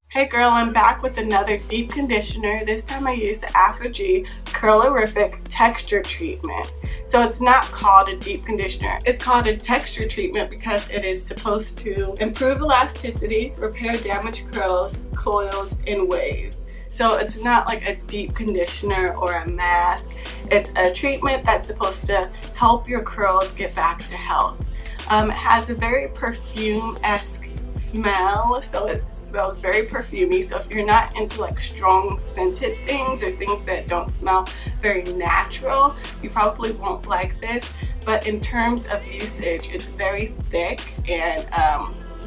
Hey girl, I'm back with another deep conditioner. This time I used the Aphogee Curlific texture treatment. So it's not called a deep conditioner. It's called a texture treatment because it is supposed to improve elasticity, repair damaged curls, coils, and waves. So it's not like a deep conditioner or a mask. It's a treatment that's supposed to help your curls get back to health. It has a very perfume-esque smell, so it smells very perfumey. So if you're not into like strong scented things or things that don't smell very natural, you probably won't like this. But in terms of usage, it's very thick, and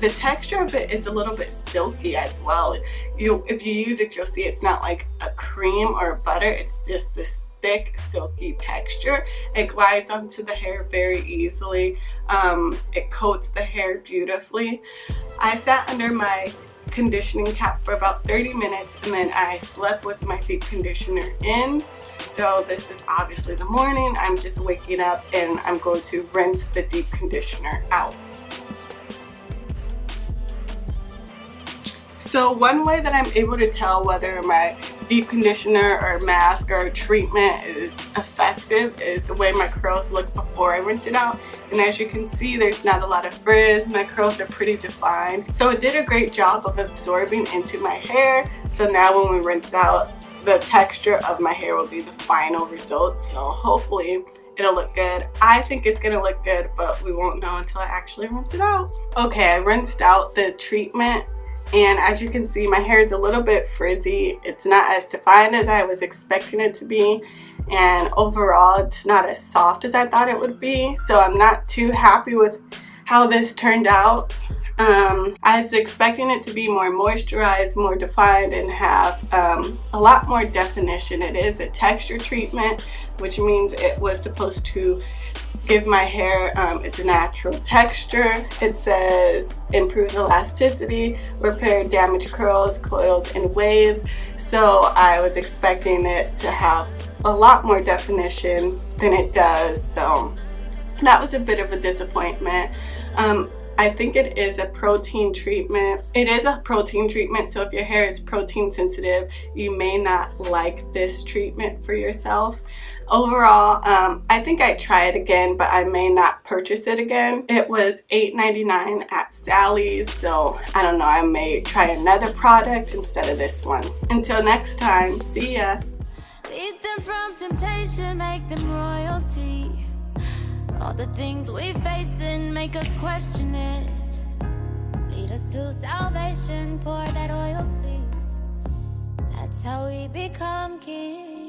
the texture of it is a little bit silky as well. If you use it, you'll see it's not like a cream or a butter. It's just this thick, silky texture. It glides onto the hair very easily. It coats the hair beautifully. I sat under my conditioning cap for about 30 minutes, and then I slept with my deep conditioner in. So this is obviously the morning. I'm just waking up and I'm going to rinse the deep conditioner out. So one way that I'm able to tell whether my deep conditioner or mask or treatment is effective is the way my curls look before I rinse it out. And as you can see, there's not a lot of frizz. My curls are pretty defined. So it did a great job of absorbing into my hair. So now when we rinse out, the texture of my hair will be the final result. So hopefully it'll look good. I think it's gonna look good, but we won't know until I actually rinse it out. Okay, I rinsed out the treatment, and as you can see, my hair is a little bit frizzy. It's not as defined as I was expecting it to be, and overall it's not as soft as I thought it would be. So I'm not too happy with how this turned out. I was expecting it to be more moisturized, more defined, and have a lot more definition. It is a texture treatment, which means it was supposed to give my hair its natural texture. It says improve elasticity, repair damaged curls, coils, and waves. So I was expecting it to have a lot more definition than it does. So that was a bit of a disappointment. I think it is a protein treatment. It is a protein treatment, so if your hair is protein sensitive, you may not like this treatment for yourself. Overall, I think I'd try it again, but I may not purchase it again. It was $8.99 at Sally's, so I don't know, I may try another product instead of this one. Until next time, see ya. Lead them from temptation, make them royalty. All the things we face and make us question it. Lead us to salvation, pour that oil, please. That's how we become kings.